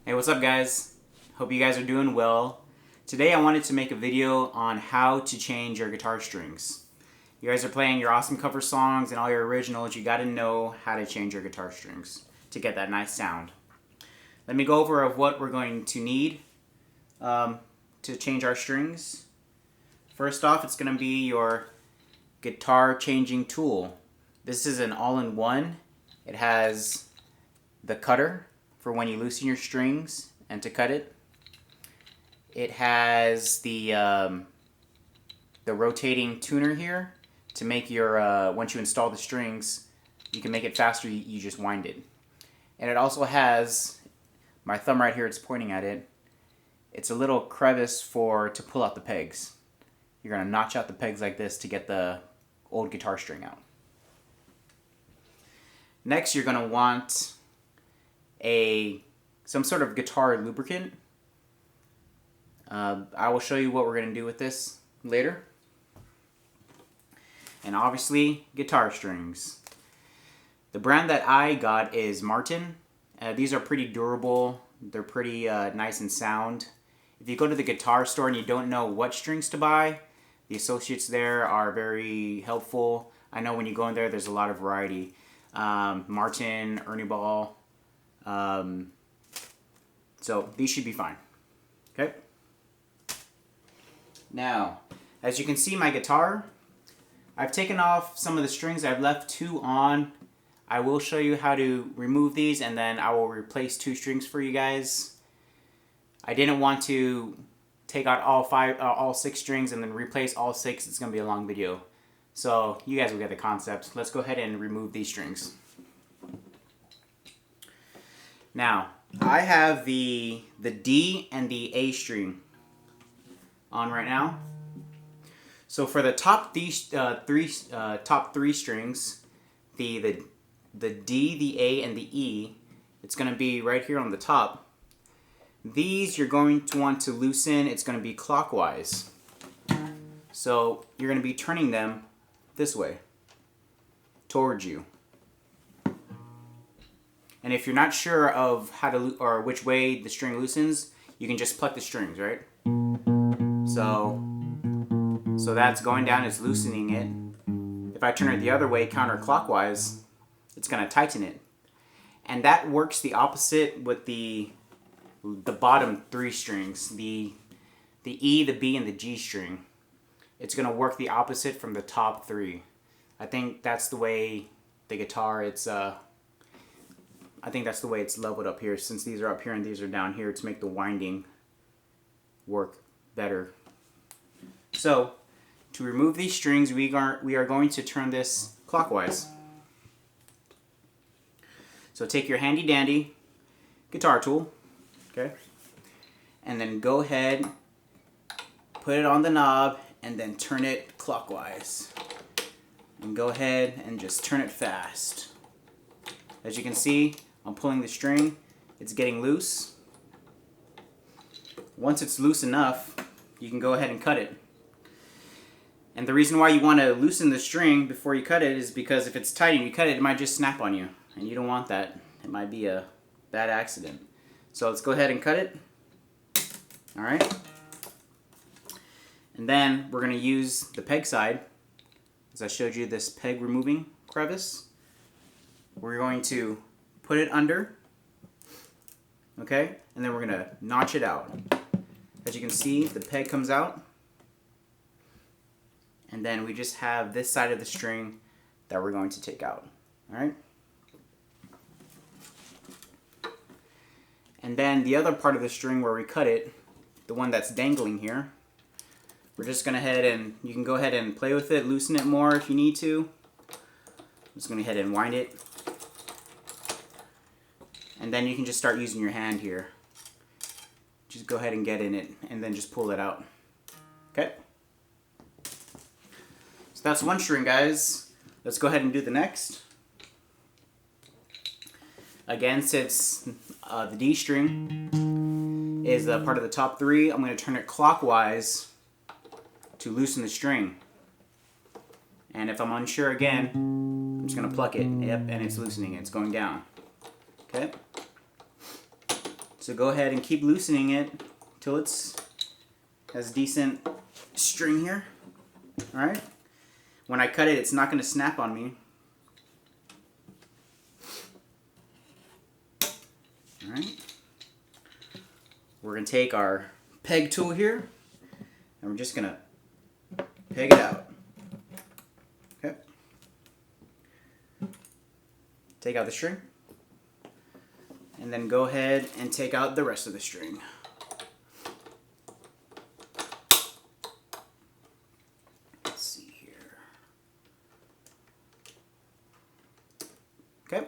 Hey, what's up guys? Hope you guys are doing well. Today I wanted to make a video on how to change your guitar strings. You guys are playing your awesome cover songs and all your originals, you gotta know how to change your guitar strings to get that nice sound. Let me go over of what we're going to need to change our strings. First off, it's gonna be your guitar changing tool. This is an all-in-one. It has the cutter for when you loosen your strings and to cut it. It has the rotating tuner here to make your, once you install the strings, you can make it faster, you just wind it. And it also has, my thumb right here, it's pointing at it, it's a little crevice to pull out the pegs. You're gonna notch out the pegs like this to get the old guitar string out. Next, you're gonna want some sort of guitar lubricant. I will show you what we're going to do with this later. And obviously, guitar strings. The brand that I got is Martin. These are pretty durable. They're pretty nice and sound. If you go to the guitar store and you don't know what strings to buy, the associates there are very helpful. I know when you go in there, there's a lot of variety. Martin, Ernie Ball. So these should be fine. Okay. Now, as you can see, my guitar, I've taken off some of the strings. I've left 2 on. I will show you how to remove these, and then I will replace 2 strings for you guys. I didn't want to take out all 6 strings and then replace all 6. It's gonna be a long video, so you guys will get the concept. Let's go ahead and remove these strings. Now, I have the D and the A string on right now. So for the top top three strings, the D, the A, and the E, it's going to be right here on the top. These you're going to want to loosen. It's going to be clockwise. So you're going to be turning them this way towards you. And if you're not sure of how to or which way the string loosens, you can just pluck the strings, right? So that's going down, it's loosening it. If I turn it the other way, counterclockwise, it's gonna tighten it. And that works the opposite with the bottom 3 strings, the E, the B, and the G string. It's gonna work the opposite from the top 3. I think that's the way the guitar, I think that's the way it's leveled up here, since these are up here and these are down here, to make the winding work better. So, to remove these strings, we are going to turn this clockwise. So take your handy dandy guitar tool, okay, and then go ahead, put it on the knob, and then turn it clockwise. And go ahead and just turn it fast. As you can see, I'm pulling the string, it's getting loose. Once it's loose enough, you can go ahead and cut it. And the reason why you want to loosen the string before you cut it is because if it's tight and you cut it, it might just snap on you. And you don't want that. It might be a bad accident. So let's go ahead and cut it. Alright. And then we're going to use the peg side. As I showed you this peg removing crevice. We're going to put it under, okay, and then we're gonna notch it out. As you can see, the peg comes out, and then we just have this side of the string that we're going to take out. All right, and then the other part of the string where we cut it, the one that's dangling here, we're just gonna you can go ahead and play with it, loosen it more if you need to. I'm just gonna go ahead and wind it. And then you can just start using your hand here. Just go ahead and get in it and then just pull it out. Okay? So that's one string, guys. Let's go ahead and do the next. Again, since the D string is part of the top 3, I'm going to turn it clockwise to loosen the string. And if I'm unsure again, I'm just going to pluck it. Yep, and it's loosening. It's going down. Okay? So go ahead and keep loosening it till it's has decent string here. Alright? When I cut it, it's not going to snap on me. Alright? We're going to take our peg tool here, and we're just going to peg it out. Okay? Take out the string, and then go ahead and take out the rest of the string. Let's see here. Okay.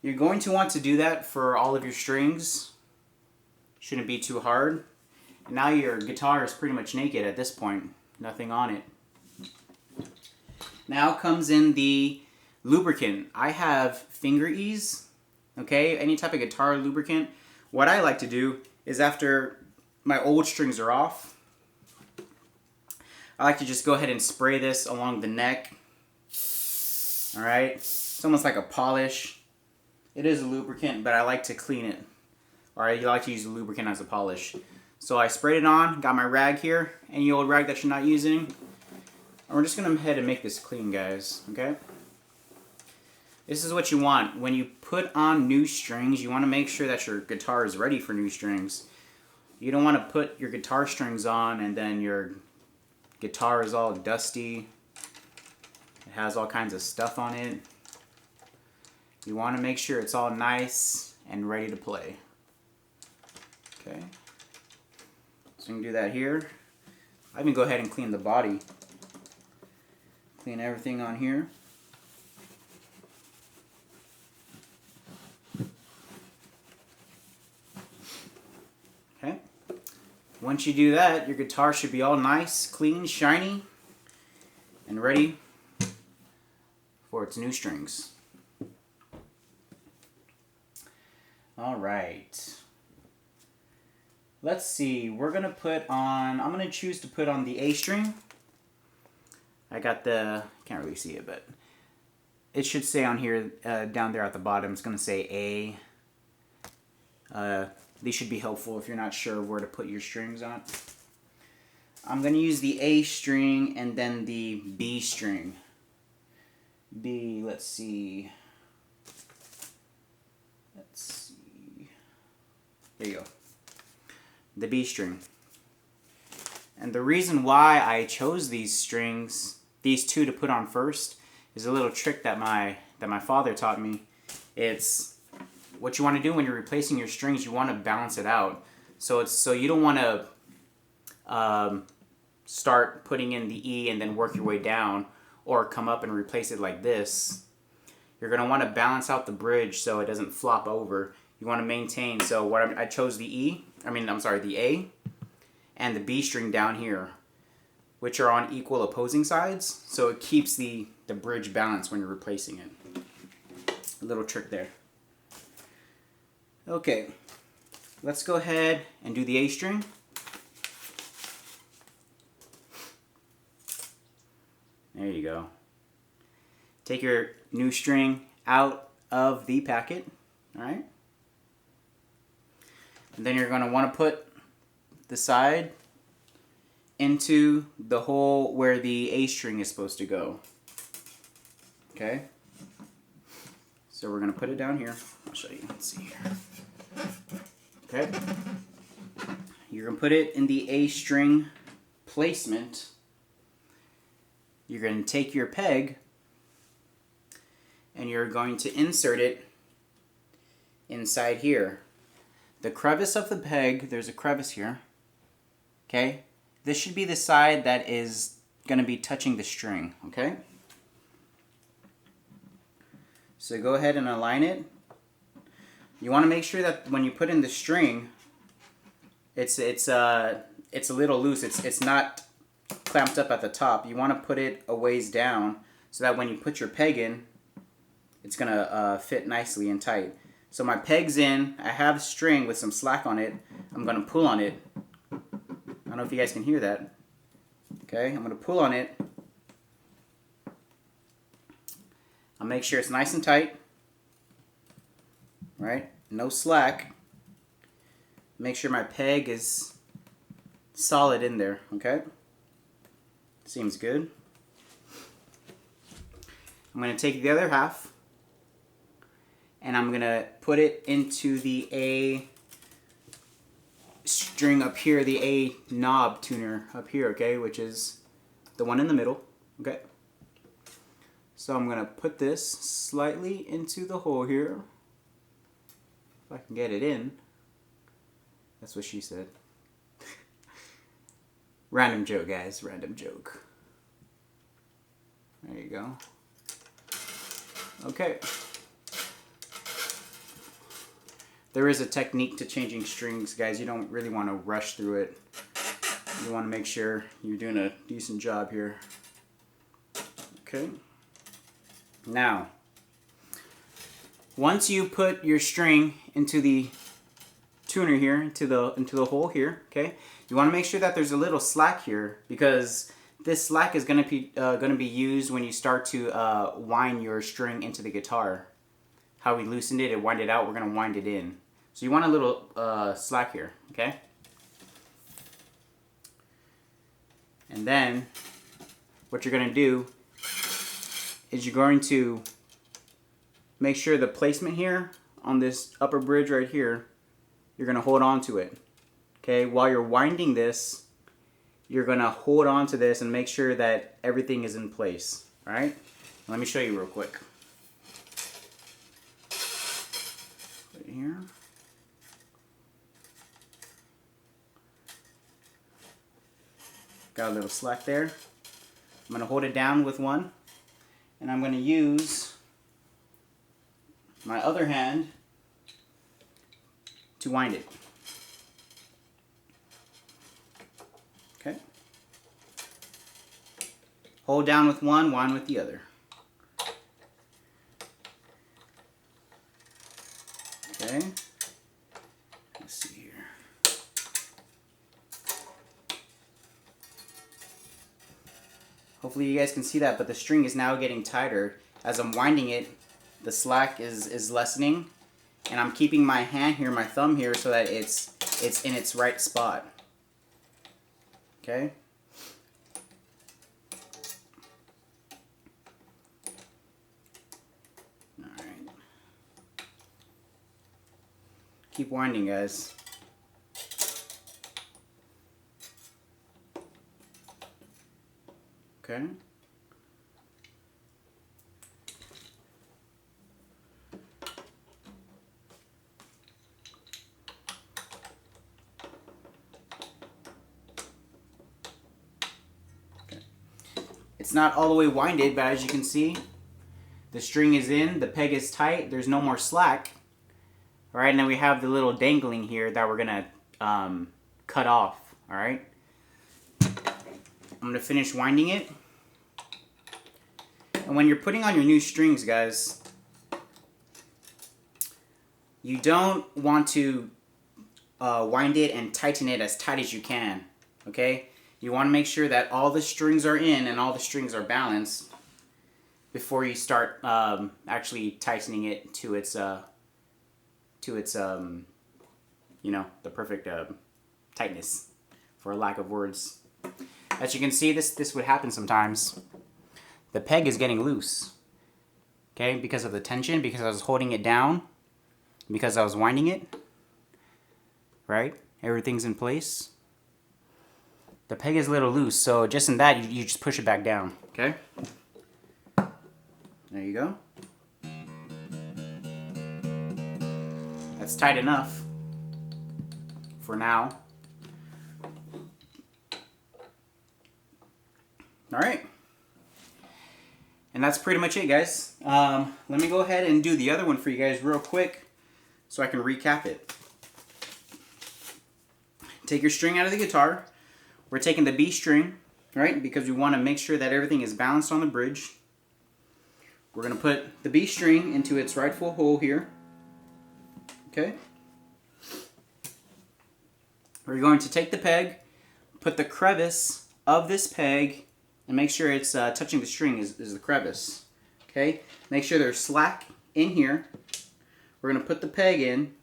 You're going to want to do that for all of your strings. Shouldn't be too hard. And now your guitar is pretty much naked at this point. Nothing on it. Now comes in the lubricant. I have Finger Ease. Okay, any type of guitar lubricant. What I like to do is after my old strings are off, I like to just go ahead and spray this along the neck. Alright, it's almost like a polish. It is a lubricant, but I like to clean it. Or I like to use the lubricant as a polish. So I sprayed it on, got my rag here, any old rag that you're not using. And we're just going to go ahead and make this clean, guys. Okay? This is what you want. When you put on new strings, you want to make sure that your guitar is ready for new strings. You don't want to put your guitar strings on and then your guitar is all dusty. It has all kinds of stuff on it. You want to make sure it's all nice and ready to play. Okay. So you can do that here. I even go ahead and clean the body. Clean everything on here. Okay. Once you do that, your guitar should be all nice, clean, shiny, and ready for its new strings. Alright. Let's see. We're going to put on, I'm going to choose to put on the A string. I got the, can't really see it, but it should say on here, down there at the bottom, it's going to say A. These should be helpful if you're not sure where to put your strings on. I'm going to use the A string and then the B string. B, let's see. There you go. The B string. And the reason why I chose these strings, these two to put on first, is a little trick that my father taught me. It's what you want to do when you're replacing your strings. You want to balance it out. So you don't want to start putting in the E and then work your way down, or come up and replace it like this. You're going to want to balance out the bridge so it doesn't flop over. You want to maintain, so I chose the the A and the B string down here, which are on equal opposing sides, so it keeps the bridge balanced when you're replacing it. A little trick there. Okay, let's go ahead and do the A string. There you go. Take your new string out of the packet, all right? And then you're going to want to put the side into the hole where the A string is supposed to go. Okay? So we're going to put it down here. I'll show you. Let's see here. Okay? You're going to put it in the A string placement. You're going to take your peg and you're going to insert it inside here. The crevice of the peg, there's a crevice here, okay? This should be the side that is going to be touching the string, okay? So go ahead and align it. You want to make sure that when you put in the string, it's a little loose. It's not clamped up at the top. You want to put it a ways down so that when you put your peg in, it's going to fit nicely and tight. So my peg's in, I have string with some slack on it. I'm going to pull on it. I don't know if you guys can hear that. Okay, I'm going to pull on it. I'll make sure it's nice and tight. right? No slack. Make sure my peg is solid in there, okay? Seems good. I'm going to take the other half and I'm going to put it into the A string up here, the A knob tuner up here, okay, which is the one in the middle, okay? So I'm going to put this slightly into the hole here. If I can get it in. That's what she said. Random joke, guys, random joke. There you go. Okay. There is a technique to changing strings, guys. You don't really want to rush through it. You want to make sure you're doing a decent job here. Okay. Now, once you put your string into the tuner here, into the hole here, okay, you want to make sure that there's a little slack here, because this slack is going to be used when you start to wind your string into the guitar. How we loosened it, it winded out, we're going to wind it in. So you want a little slack here, okay? And then what you're going to do is you're going to make sure the placement here on this upper bridge right here, you're going to hold on to it. Okay, while you're winding this, you're going to hold on to this and make sure that everything is in place. All right? Let me show you real quick. Put it here. Got a little slack there. I'm going to hold it down with one. And I'm going to use my other hand to wind it. Okay. Hold down with one, wind with the other. Okay. Let's see here. Hopefully you guys can see that, but the string is now getting tighter. As I'm winding it, the slack is lessening, and I'm keeping my hand here, my thumb here, so that it's in its right spot. Okay? Alright. Keep winding, guys. Okay. It's not all the way winded, but as you can see, the string is in, the peg is tight, there's no more slack. Alright, and then we have the little dangling here that we're gonna cut off. Alright. I'm gonna finish winding it. And when you're putting on your new strings, guys, you don't want to wind it and tighten it as tight as you can. Okay? You want to make sure that all the strings are in and all the strings are balanced before you start actually tightening it to its you know, the perfect tightness, for lack of words. As you can see, this would happen sometimes. The peg is getting loose, okay, because of the tension, because I was holding it down, because I was winding it, right? Everything's in place. The peg is a little loose, so just in that, you just push it back down, okay? There you go. That's tight enough for now. All right. And that's pretty much it, guys. Let me go ahead and do the other one for you guys real quick so I can recap it. Take your string out of the guitar. We're taking the B string, right? Because we want to make sure that everything is balanced on the bridge. We're going to put the B string into its rightful hole here. Okay? We're going to take the peg, put the crevice of this peg, and make sure it's touching the string is the crevice. Okay? Make sure there's slack in here. we're going to put the peg in.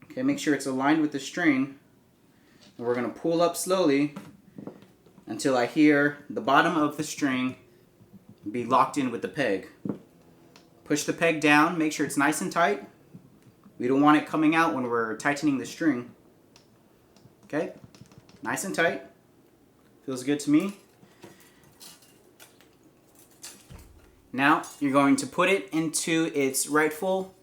Okay, make sure it's aligned with the string. And we're going to pull up slowly until I hear the bottom of the string be locked in with the peg. Push the peg down, make sure it's nice and tight. We don't want it coming out when we're tightening the string. Okay, nice and tight. Feels good to me. Now you're going to put it into its rightful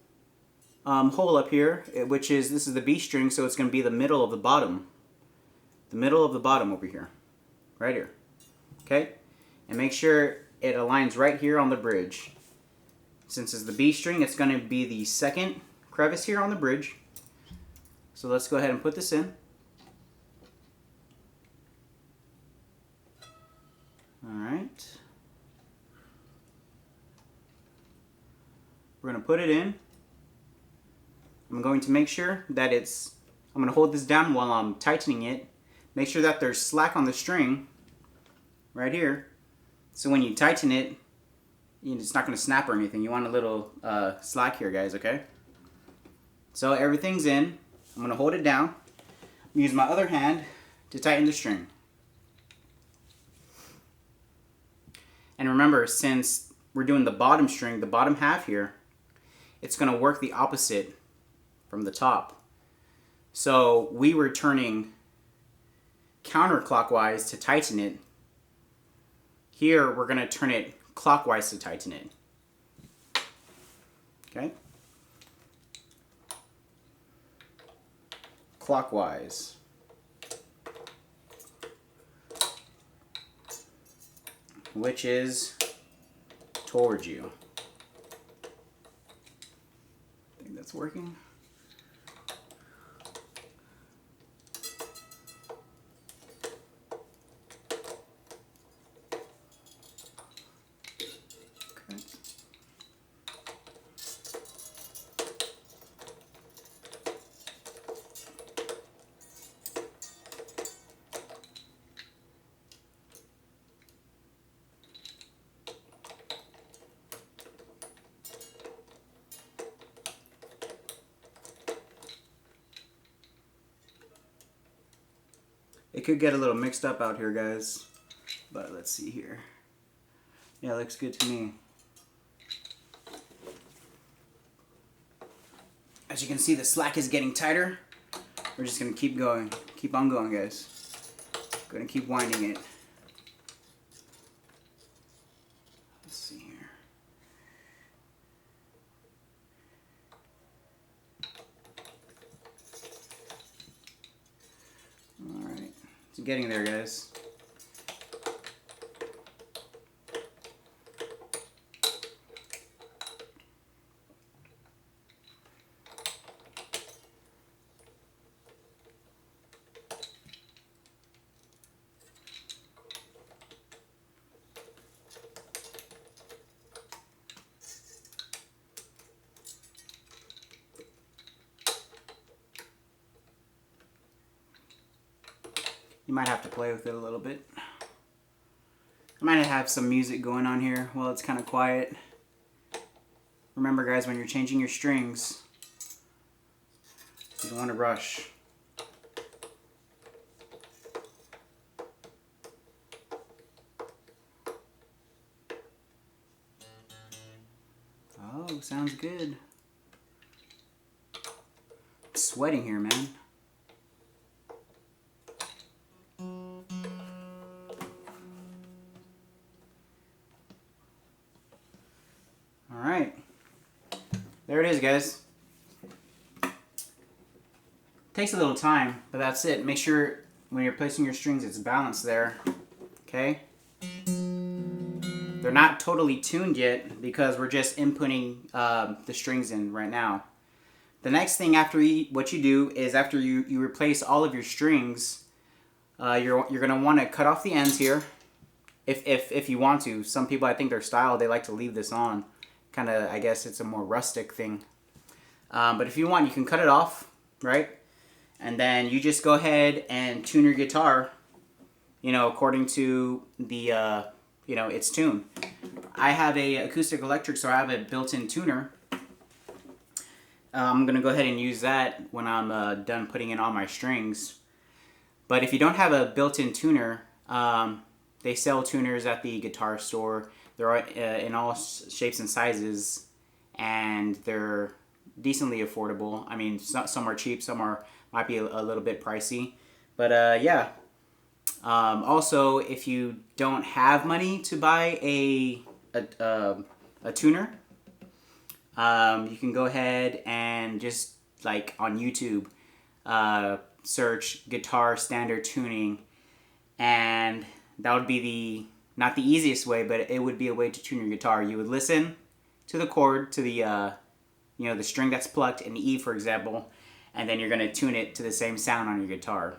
hole up here, which is, this is the B string, so it's going to be the middle of the bottom. The middle of the bottom over here. Right here. Okay? And make sure it aligns right here on the bridge. Since it's the B string, it's going to be the second crevice here on the bridge. So let's go ahead and put this in. Alright. We're going to put it in. I'm going to make sure that I'm going to hold this down while I'm tightening it. Make sure that there's slack on the string right here. So when you tighten it, it's not going to snap or anything. You want a little slack here, guys, okay? So everything's in. I'm going to hold it down. Use my other hand to tighten the string. And remember, since we're doing the bottom string, the bottom half here, it's going to work the opposite from the top. So we were turning counterclockwise to tighten it. Here, we're going to turn it clockwise to tighten it. Okay? Clockwise. Which is towards you. I think that's working. Okay. It could get a little mixed up out here, guys, but let's see here. Yeah, it looks good to me. As you can see, the slack is getting tighter. We're just gonna keep going. Keep on going, guys. Gonna keep winding it. Let's see here. Alright, it's getting there, guys. You might have to play with it a little bit. I might have some music going on here while it's kind of quiet. Remember, guys, when you're changing your strings, you don't want to rush. Oh, sounds good. I'm sweating here, man. Alright, there it is, guys. Takes a little time, but that's it. Make sure when you're placing your strings it's balanced there, okay? They're not totally tuned yet because we're just inputting the strings in right now. The next thing after what you do is after you replace all of your strings, you're going to want to cut off the ends here if you want to. Some people, I think their style, they like to leave this on. Kind of, I guess it's a more rustic thing. But if you want, you can cut it off, right? And then you just go ahead and tune your guitar, according to the, its tune. I have a acoustic electric, so I have a built-in tuner. I'm going to go ahead and use that when I'm done putting in all my strings. But if you don't have a built-in tuner, they sell tuners at the guitar store. They're in all shapes and sizes, and they're decently affordable. I mean, some are cheap, some might be a little bit pricey. But yeah. Also, if you don't have money to buy a tuner, you can go ahead and just, like, on YouTube, search guitar standard tuning, and that would be not the easiest way, but it would be a way to tune your guitar. You would listen to the chord, to the the string that's plucked in E, for example, and then you're going to tune it to the same sound on your guitar.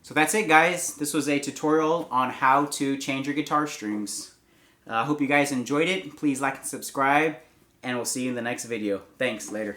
So that's it, guys. This was a tutorial on how to change your guitar strings. I hope you guys enjoyed it. Please like and subscribe, and we'll see you in the next video. Thanks. Later.